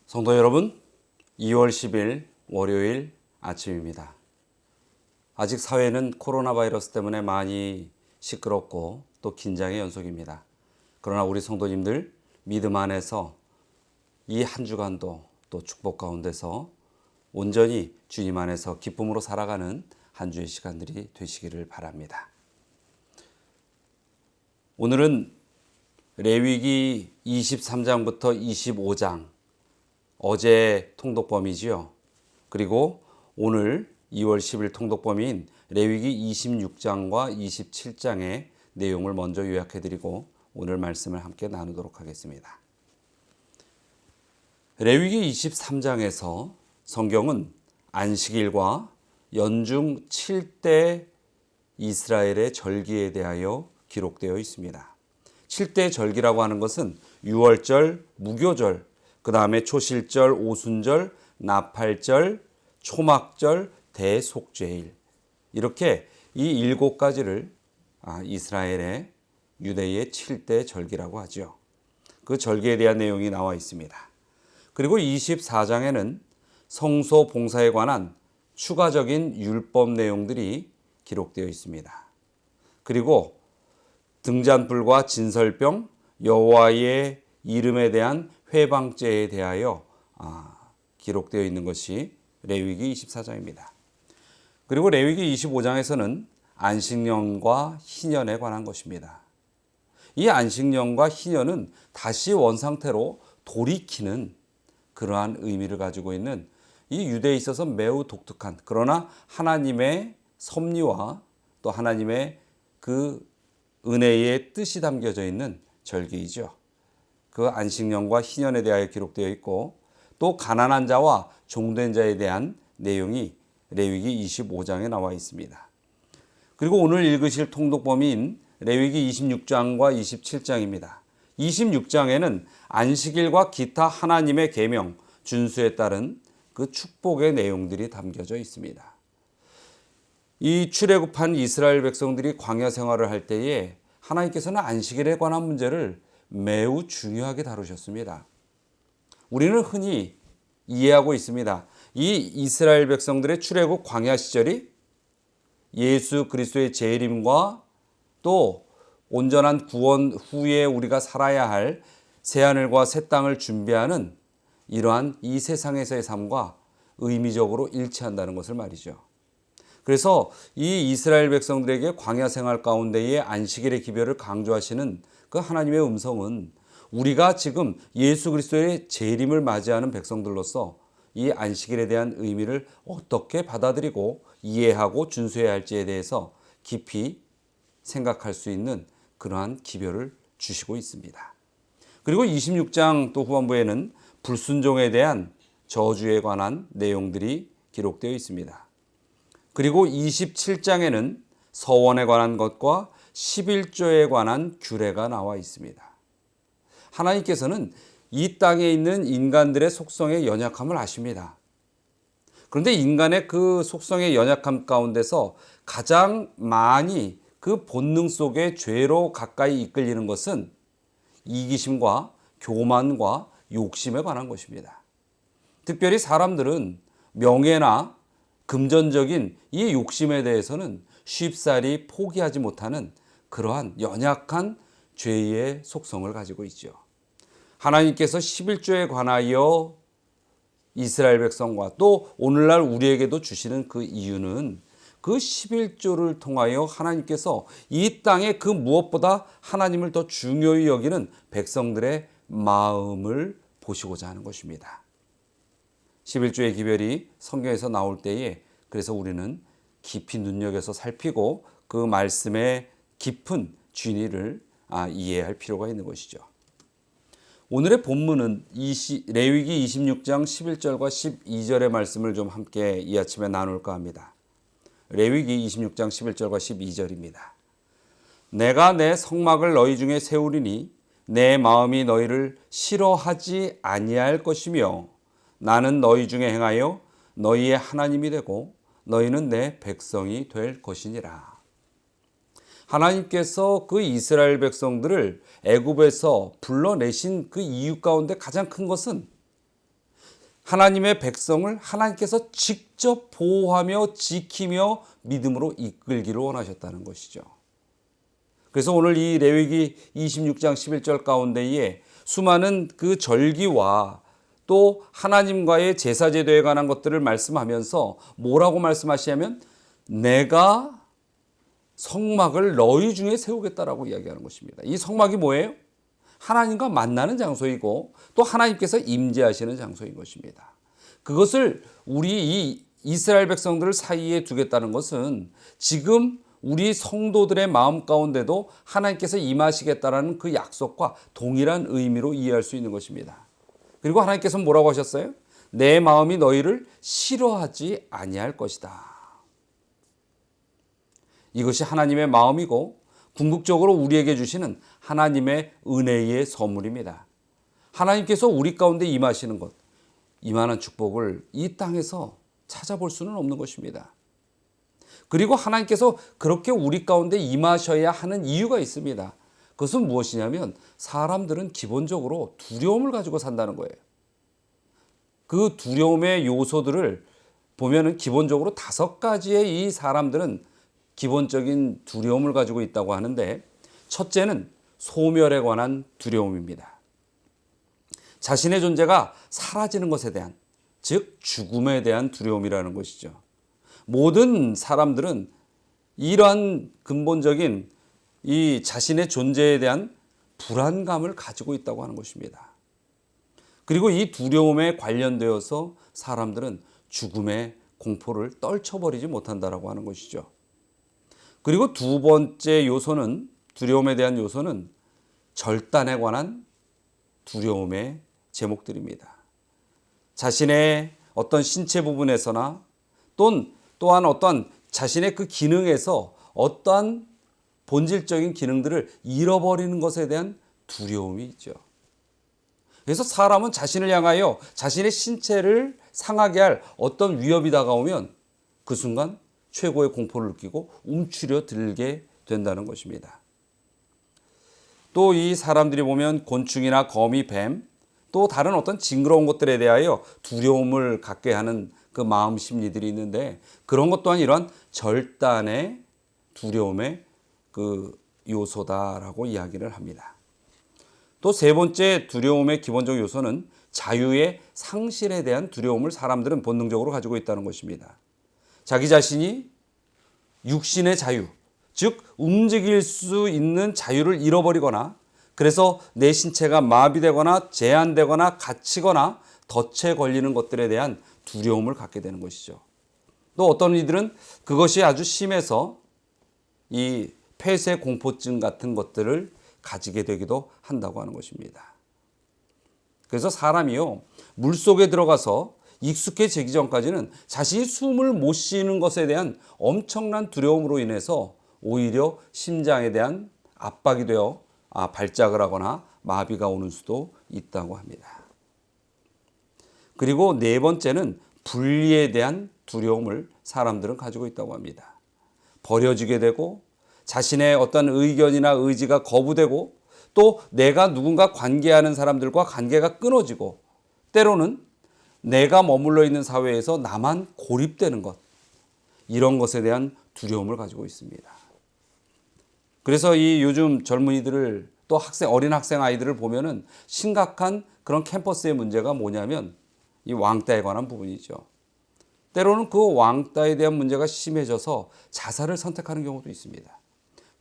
성도 여러분, 2월 10일 월요일 아침입니다. 아직 사회는 코로나 바이러스 때문에 많이 시끄럽고 또 긴장의 연속입니다. 그러나 우리 성도님들 믿음 안에서 이 한 주간도 또 축복 가운데서 온전히 주님 안에서 기쁨으로 살아가는 한 주의 시간들이 되시기를 바랍니다. 오늘은 레위기 23장부터 25장 어제 통독범위지요. 그리고 오늘 2월 10일 통독범위인 레위기 26장과 27장의 내용을 먼저 요약해드리고 오늘 말씀을 함께 나누도록 하겠습니다. 레위기 23장에서 성경은 안식일과 연중 7대 이스라엘의 절기에 대하여 기록되어 있습니다. 7대 절기라고 하는 것은 유월절, 무교절, 그 다음에 초실절, 오순절, 나팔절, 초막절, 대속죄일, 이렇게 이 7가지를 이스라엘의 유대의 7대 절기라고 하죠. 그 절기에 대한 내용이 나와 있습니다. 그리고 24장에는 성소 봉사에 관한 추가적인 율법 내용들이 기록되어 있습니다. 그리고 등잔불과 진설병, 여호와의 이름에 대한 회방죄에 대하여 기록되어 있는 것이 레위기 24장입니다. 그리고 레위기 25장에서는 안식년과 희년에 관한 것입니다. 이 안식년과 희년은 다시 원상태로 돌이키는 그러한 의미를 가지고 있는 이 유대에 있어서 매우 독특한, 그러나 하나님의 섭리와 또 하나님의 그 은혜의 뜻이 담겨져 있는 절기이죠. 그 안식년과 희년에 대하여 기록되어 있고, 또 가난한 자와 종된 자에 대한 내용이 레위기 25장에 나와 있습니다. 그리고 오늘 읽으실 통독범위인 레위기 26장과 27장입니다. 26장에는 안식일과 기타 하나님의 계명, 준수에 따른 그 축복의 내용들이 담겨져 있습니다. 이 출애굽한 이스라엘 백성들이 광야 생활을 할 때에 하나님께서는 안식일에 관한 문제를 매우 중요하게 다루셨습니다. 우리는 흔히 이해하고 있습니다. 이 이스라엘 백성들의 출애굽 광야 시절이 예수 그리스도의 재림과 또 온전한 구원 후에 우리가 살아야 할 새하늘과 새 땅을 준비하는 이러한 이 세상에서의 삶과 의미적으로 일치한다는 것을 말이죠. 그래서 이 이스라엘 백성들에게 광야 생활 가운데의 안식일의 기별을 강조하시는 그 하나님의 음성은 우리가 지금 예수 그리스도의 재림을 맞이하는 백성들로서 이 안식일에 대한 의미를 어떻게 받아들이고 이해하고 준수해야 할지에 대해서 깊이 생각할 수 있는 그러한 기별을 주시고 있습니다. 그리고 26장 또 후반부에는 불순종에 대한 저주에 관한 내용들이 기록되어 있습니다. 그리고 27장에는 서원에 관한 것과 11조에 관한 규례가 나와 있습니다. 하나님께서는 이 땅에 있는 인간들의 속성의 연약함을 아십니다. 그런데 인간의 그 속성의 연약함 가운데서 가장 많이 그 본능 속의 죄로 가까이 이끌리는 것은 이기심과 교만과 욕심에 관한 것입니다. 특별히 사람들은 명예나 금전적인 이 욕심에 대해서는 쉽사리 포기하지 못하는 그러한 연약한 죄의 속성을 가지고 있죠. 하나님께서 11조에 관하여 이스라엘 백성과 또 오늘날 우리에게도 주시는 그 이유는 그 11조를 통하여 하나님께서 이 땅에 그 무엇보다 하나님을 더 중요히 여기는 백성들의 마음을 보시고자 하는 것입니다. 11조의 기별이 성경에서 나올 때에 그래서 우리는 깊이 눈여겨서 살피고 그 말씀의 깊은 진리를 이해할 필요가 있는 것이죠. 오늘의 본문은 레위기 26장 11절과 12절의 말씀을 좀 함께 이 아침에 나눌까 합니다. 레위기 26장 11절과 12절입니다. 내가 내 성막을 너희 중에 세우리니 내 마음이 너희를 싫어하지 아니할 것이며 나는 너희 중에 행하여 너희의 하나님이 되고 너희는 내 백성이 될 것이니라. 하나님께서 그 이스라엘 백성들을 애굽에서 불러내신 그 이유 가운데 가장 큰 것은 하나님의 백성을 하나님께서 직접 보호하며 지키며 믿음으로 이끌기를 원하셨다는 것이죠. 그래서 오늘 이 레위기 26장 11절 가운데에 수많은 그 절기와 또 하나님과의 제사제도에 관한 것들을 말씀하면서 뭐라고 말씀하시냐면 내가 성막을 너희 중에 세우겠다라고 이야기하는 것입니다. 이 성막이 뭐예요? 하나님과 만나는 장소이고 또 하나님께서 임재하시는 장소인 것입니다. 그것을 우리 이 이스라엘 백성들 사이에 두겠다는 것은 지금 우리 성도들의 마음 가운데도 하나님께서 임하시겠다라는 그 약속과 동일한 의미로 이해할 수 있는 것입니다. 그리고 하나님께서 뭐라고 하셨어요? 내 마음이 너희를 싫어하지 아니할 것이다. 이것이 하나님의 마음이고 궁극적으로 우리에게 주시는 하나님의 은혜의 선물입니다. 하나님께서 우리 가운데 임하시는 것, 이만한 축복을 이 땅에서 찾아볼 수는 없는 것입니다. 그리고 하나님께서 그렇게 우리 가운데 임하셔야 하는 이유가 있습니다. 그것은 무엇이냐면 사람들은 기본적으로 두려움을 가지고 산다는 거예요. 그 두려움의 요소들을 보면은 기본적으로 5가지의 이 사람들은 기본적인 두려움을 가지고 있다고 하는데, 첫째는 소멸에 관한 두려움입니다. 자신의 존재가 사라지는 것에 대한, 즉 죽음에 대한 두려움이라는 것이죠. 모든 사람들은 이러한 근본적인 이 자신의 존재에 대한 불안감을 가지고 있다고 하는 것입니다. 그리고 이 두려움에 관련되어서 사람들은 죽음의 공포를 떨쳐버리지 못한다라고 하는 것이죠. 그리고 두 번째 요소는, 두려움에 대한 요소는 절단에 관한 두려움의 제목들입니다. 자신의 어떤 신체 부분에서나 또한 어떠한 자신의 그 기능에서 어떠한 본질적인 기능들을 잃어버리는 것에 대한 두려움이 있죠. 그래서 사람은 자신을 향하여 자신의 신체를 상하게 할 어떤 위협이 다가오면 그 순간 최고의 공포를 느끼고 움츠려 들게 된다는 것입니다. 또 이 사람들이 보면 곤충이나 거미, 뱀, 또 다른 어떤 징그러운 것들에 대하여 두려움을 갖게 하는 그 마음 심리들이 있는데, 그런 것 또한 이러한 절단의 두려움의 그 요소다라고 이야기를 합니다. 또 세 번째 두려움의 기본적 요소는 자유의 상실에 대한 두려움을 사람들은 본능적으로 가지고 있다는 것입니다. 자기 자신이 육신의 자유, 즉 움직일 수 있는 자유를 잃어버리거나, 그래서 내 신체가 마비되거나 제한되거나 갇히거나 덫에 걸리는 것들에 대한 두려움을 갖게 되는 것이죠. 또 어떤 이들은 그것이 아주 심해서 이 폐쇄 공포증 같은 것들을 가지게 되기도 한다고 하는 것입니다. 그래서 사람이요, 물속에 들어가서 익숙해지기 전까지는 자신이 숨을 못 쉬는 것에 대한 엄청난 두려움으로 인해서 오히려 심장에 대한 압박이 되어 발작을 하거나 마비가 오는 수도 있다고 합니다. 그리고 네 번째는 분리에 대한 두려움을 사람들은 가지고 있다고 합니다. 버려지게 되고 자신의 어떤 의견이나 의지가 거부되고 또 내가 누군가 관계하는 사람들과 관계가 끊어지고 때로는 내가 머물러 있는 사회에서 나만 고립되는 것, 이런 것에 대한 두려움을 가지고 있습니다. 그래서 이 요즘 젊은이들을 또 어린 학생 아이들을 보면은 심각한 그런 캠퍼스의 문제가 뭐냐면 이 왕따에 관한 부분이죠. 때로는 그 왕따에 대한 문제가 심해져서 자살을 선택하는 경우도 있습니다.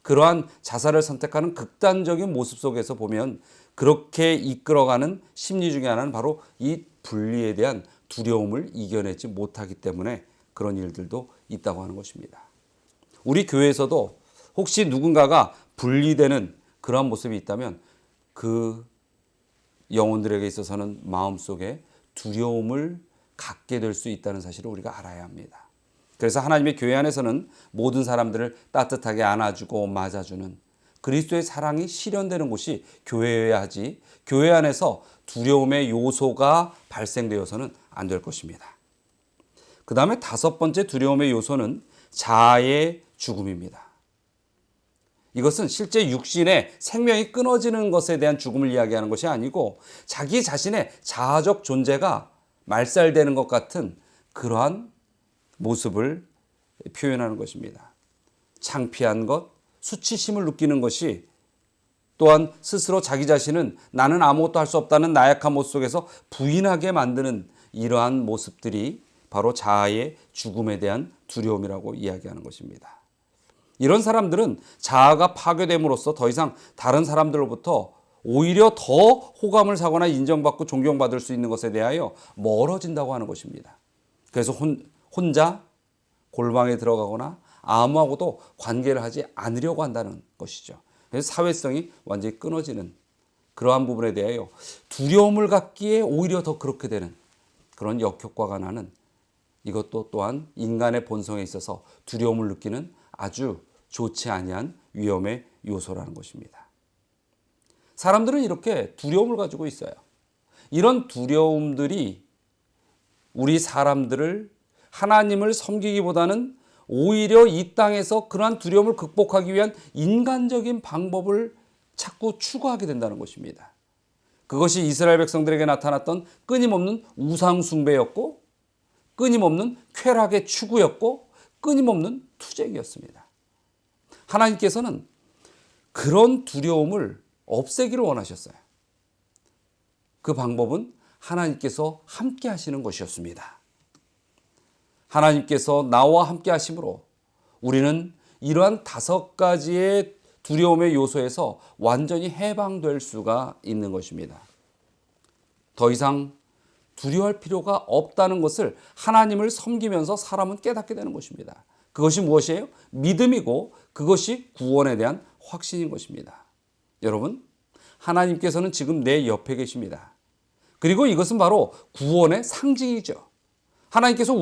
그러한 자살을 선택하는 극단적인 모습 속에서 보면 그렇게 이끌어가는 심리 중에 하나는 바로 이 분리에 대한 두려움을 이겨내지 못하기 때문에 그런 일들도 있다고 하는 것입니다. 우리 교회에서도 혹시 누군가가 분리되는 그러한 모습이 있다면 그 영혼들에게 있어서는 마음속에 두려움을 갖게 될 수 있다는 사실을 우리가 알아야 합니다. 그래서 하나님의 교회 안에서는 모든 사람들을 따뜻하게 안아주고 맞아주는 그리스도의 사랑이 실현되는 곳이 교회여야 하지, 교회 안에서 두려움의 요소가 발생되어서는 안 될 것입니다. 그 다음에 다섯 번째 두려움의 요소는 자아의 죽음입니다. 이것은 실제 육신의 생명이 끊어지는 것에 대한 죽음을 이야기하는 것이 아니고 자기 자신의 자아적 존재가 말살되는 것 같은 그러한 모습을 표현하는 것입니다. 창피한 것, 수치심을 느끼는 것이 또한 스스로 자기 자신은 나는 아무것도 할 수 없다는 나약한 모습 속에서 부인하게 만드는 이러한 모습들이 바로 자아의 죽음에 대한 두려움이라고 이야기하는 것입니다. 이런 사람들은 자아가 파괴됨으로써 더 이상 다른 사람들로부터 오히려 더 호감을 사거나 인정받고 존경받을 수 있는 것에 대하여 멀어진다고 하는 것입니다. 그래서 혼자 골방에 들어가거나 아무하고도 관계를 하지 않으려고 한다는 것이죠. 그래서 사회성이 완전히 끊어지는 그러한 부분에 대하여 두려움을 갖기에 오히려 더 그렇게 되는 그런 역효과가 나는, 이것도 또한 인간의 본성에 있어서 두려움을 느끼는 아주 좋지 아니한 위험의 요소라는 것입니다. 사람들은 이렇게 두려움을 가지고 있어요. 이런 두려움들이 우리 사람들을 하나님을 섬기기보다는 오히려 이 땅에서 그러한 두려움을 극복하기 위한 인간적인 방법을 자꾸 추구하게 된다는 것입니다. 그것이 이스라엘 백성들에게 나타났던 끊임없는 우상 숭배였고, 끊임없는 쾌락의 추구였고, 끊임없는 투쟁이었습니다. 하나님께서는 그런 두려움을 없애기를 원하셨어요. 그 방법은 하나님께서 함께 하시는 것이었습니다. 하나님께서 나와 함께 하심으로 우리는 이러한 5가지의 두려움의 요소에서 완전히 해방될 수가 있는 것입니다. 더 이상 두려워할 필요가 없다는 것을 하나님을 섬기면서 사람은 깨닫게 되는 것입니다. 그것이 무엇이에요? 믿음이고 그것이 구원에 대한 확신인 것입니다. 여러분, 하나님께서는 지금 내 옆에 계십니다. 그리고 이것은 바로 구원의 상징이죠. 하나님께서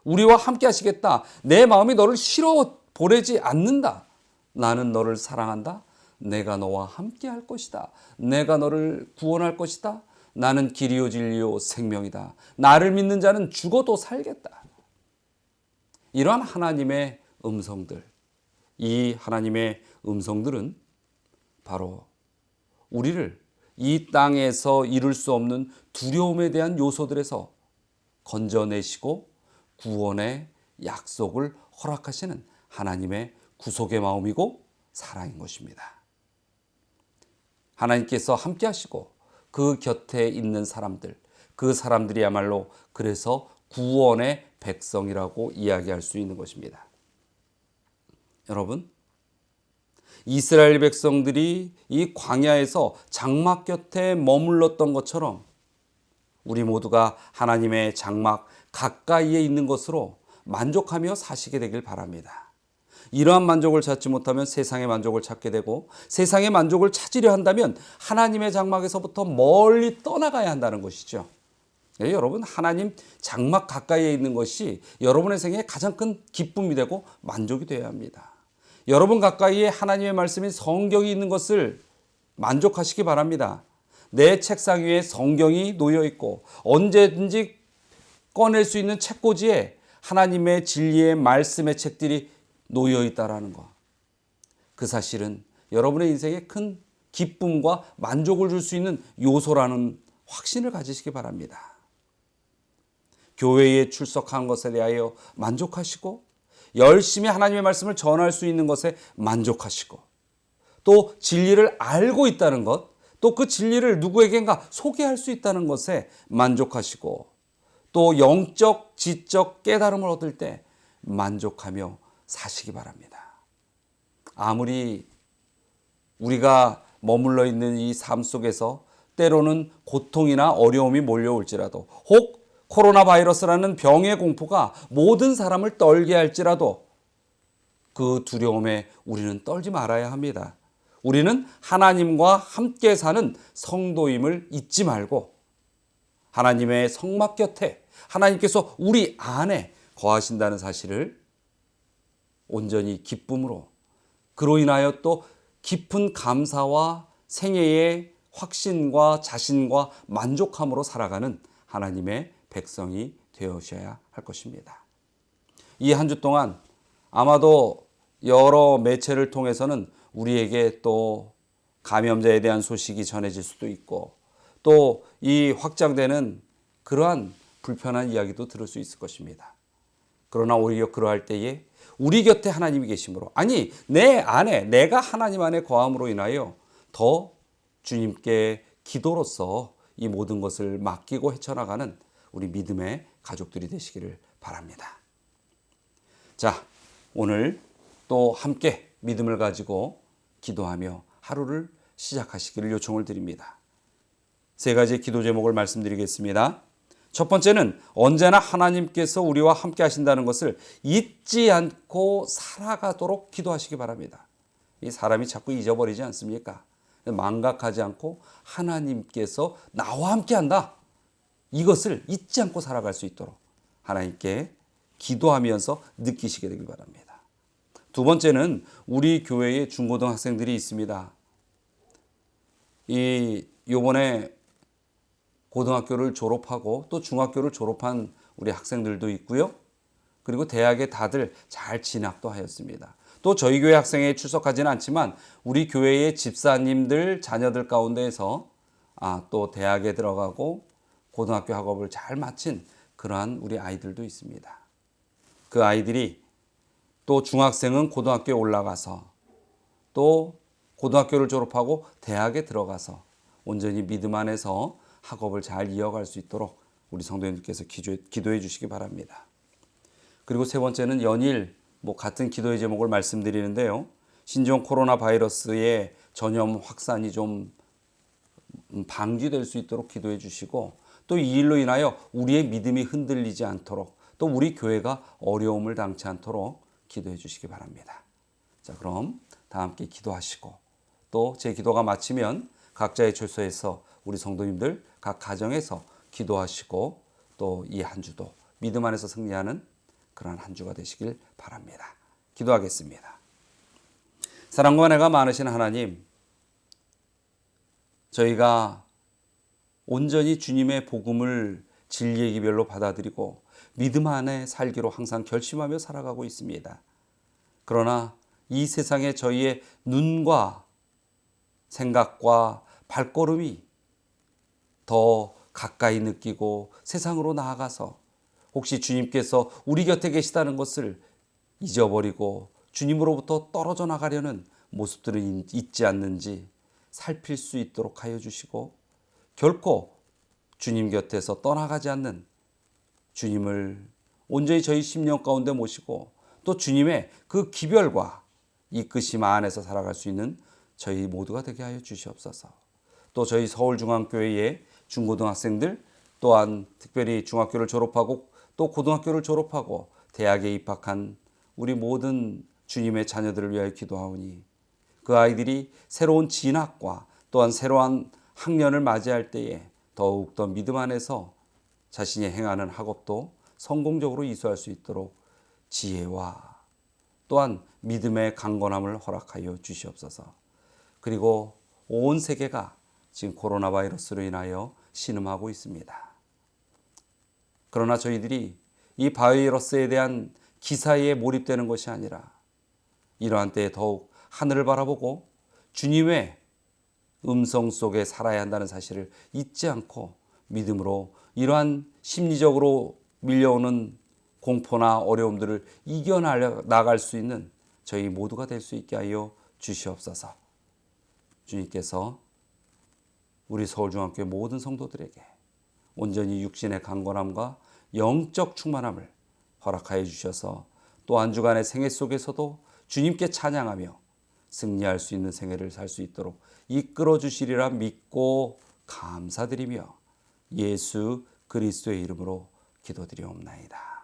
우리와 함께 하시겠다. 내 마음이 너를 싫어 보내지 않는다. 나는 너를 사랑한다. 내가 너와 함께 할 것이다. 내가 너를 구원할 것이다. 나는 길이요 진리요 생명이다. 나를 믿는 자는 죽어도 살겠다. 이러한 하나님의 음성들, 이 하나님의 음성들은 바로 우리를 이 땅에서 이룰 수 없는 두려움에 대한 요소들에서 건져내시고 구원의 약속을 허락하시는 하나님의 구속의 마음이고 사랑인 것입니다. 하나님께서 함께 하시고 그 곁에 있는 사람들, 그 사람들이야말로 그래서 구원의 백성이라고 이야기할 수 있는 것입니다. 여러분, 이스라엘 백성들이 이 광야에서 장막 곁에 머물렀던 것처럼 우리 모두가 하나님의 장막 가까이에 있는 것으로 만족하며 사시게 되길 바랍니다. 이러한 만족을 찾지 못하면 세상의 만족을 찾게 되고, 세상의 만족을 찾으려 한다면 하나님의 장막에서부터 멀리 떠나가야 한다는 것이죠. 네, 여러분, 하나님 장막 가까이에 있는 것이 여러분의 생애에 가장 큰 기쁨이 되고 만족이 되어야 합니다. 여러분 가까이에 하나님의 말씀인 성경이 있는 것을 만족하시기 바랍니다. 내 책상 위에 성경이 놓여 있고 언제든지 꺼낼 수 있는 책꽂이에 하나님의 진리의 말씀의 책들이 놓여 있다라는 것. 그 사실은 여러분의 인생에 큰 기쁨과 만족을 줄 수 있는 요소라는 확신을 가지시기 바랍니다. 교회에 출석한 것에 대하여 만족하시고, 열심히 하나님의 말씀을 전할 수 있는 것에 만족하시고, 또 진리를 알고 있다는 것, 또 그 진리를 누구에겐가 소개할 수 있다는 것에 만족하시고, 또 영적, 지적 깨달음을 얻을 때 만족하며 사시기 바랍니다. 아무리 우리가 머물러 있는 이 삶 속에서 때로는 고통이나 어려움이 몰려올지라도, 혹 코로나 바이러스라는 병의 공포가 모든 사람을 떨게 할지라도 그 두려움에 우리는 떨지 말아야 합니다. 우리는 하나님과 함께 사는 성도임을 잊지 말고 하나님의 성막 곁에 하나님께서 우리 안에 거하신다는 사실을 온전히 기쁨으로, 그로 인하여 또 깊은 감사와 생애의 확신과 자신과 만족함으로 살아가는 하나님의 백성이 되어셔야 할 것입니다. 이 한 주 동안 아마도 여러 매체를 통해서는 우리에게 또 감염자에 대한 소식이 전해질 수도 있고, 또 이 확장되는 그러한 불편한 이야기도 들을 수 있을 것입니다. 그러나 오히려 그러할 때에 우리 곁에 하나님이 계심으로, 아니 내 안에, 내가 하나님 안에 거함으로 인하여 더 주님께 기도로서 이 모든 것을 맡기고 헤쳐나가는 우리 믿음의 가족들이 되시기를 바랍니다. 자, 오늘 또 함께 믿음을 가지고 기도하며 하루를 시작하시기를 요청을 드립니다. 세 가지 기도 제목을 말씀드리겠습니다. 첫 번째는 언제나 하나님께서 우리와 함께 하신다는 것을 잊지 않고 살아가도록 기도하시기 바랍니다. 이 사람이 자꾸 잊어버리지 않습니까? 망각하지 않고 하나님께서 나와 함께 한다. 이것을 잊지 않고 살아갈 수 있도록 하나님께 기도하면서 느끼시게 되길 바랍니다. 두 번째는 우리 교회에 중고등학생들이 있습니다. 요번에 고등학교를 졸업하고 또 중학교를 졸업한 우리 학생들도 있고요. 그리고 대학에 다들 잘 진학도 하였습니다. 또 저희 교회 학생회에 출석하지는 않지만 우리 교회의 집사님들 자녀들 가운데에서 또 대학에 들어가고 고등학교 학업을 잘 마친 그러한 우리 아이들도 있습니다. 그 아이들이 또 중학생은 고등학교에 올라가서 또 고등학교를 졸업하고 대학에 들어가서 온전히 믿음 안에서 학업을 잘 이어갈 수 있도록 우리 성도님들께서 기도해 주시기 바랍니다. 그리고 세 번째는 연일 같은 기도의 제목을 말씀드리는데요. 신종 코로나 바이러스의 전염 확산이 좀 방지될 수 있도록 기도해 주시고 또 이 일로 인하여 우리의 믿음이 흔들리지 않도록 또 우리 교회가 어려움을 당치 않도록 기도해 주시기 바랍니다. 자, 그럼 다 함께 기도하시고 또 제 기도가 마치면 각자의 처소에서 우리 성도님들 각 가정에서 기도하시고 또 이 한 주도 믿음 안에서 승리하는 그러한 한 주가 되시길 바랍니다. 기도하겠습니다. 사랑과 은혜가 많으신 하나님, 저희가 온전히 주님의 복음을 진리의 기별로 받아들이고 믿음 안에 살기로 항상 결심하며 살아가고 있습니다. 그러나 이 세상에 저희의 눈과 생각과 발걸음이 더 가까이 느끼고 세상으로 나아가서 혹시 주님께서 우리 곁에 계시다는 것을 잊어버리고 주님으로부터 떨어져 나가려는 모습들은 있지 않는지 살필 수 있도록 하여 주시고 결코 주님 곁에서 떠나가지 않는 주님을 온전히 저희 심령 가운데 모시고 또 주님의 그 기별과 이끄심 안에서 살아갈 수 있는 저희 모두가 되게 하여 주시옵소서. 또 저희 서울중앙교회의 중고등학생들 또한 특별히 중학교를 졸업하고 또 고등학교를 졸업하고 대학에 입학한 우리 모든 주님의 자녀들을 위하여 기도하오니 그 아이들이 새로운 진학과 또한 새로운 학년을 맞이할 때에 더욱더 믿음 안에서 자신이 행하는 학업도 성공적으로 이수할 수 있도록 지혜와 또한 믿음의 강건함을 허락하여 주시옵소서. 그리고 온 세계가 지금 코로나 바이러스로 인하여 신음하고 있습니다. 그러나 저희들이 이 바이러스에 대한 기사에 몰입되는 것이 아니라 이러한 때에 더욱 하늘을 바라보고 주님의 음성 속에 살아야 한다는 사실을 잊지 않고 믿음으로 이러한 심리적으로 밀려오는 공포나 어려움들을 이겨나갈 수 있는 저희 모두가 될 수 있게 하여 주시옵소서. 주님께서 우리 서울중앙교회 모든 성도들에게 온전히 육신의 강건함과 영적 충만함을 허락하여 주셔서 또 한 주간의 생애 속에서도 주님께 찬양하며 승리할 수 있는 생애를 살 수 있도록 이끌어 주시리라 믿고 감사드리며 예수 그리스도의 이름으로 기도드리옵나이다.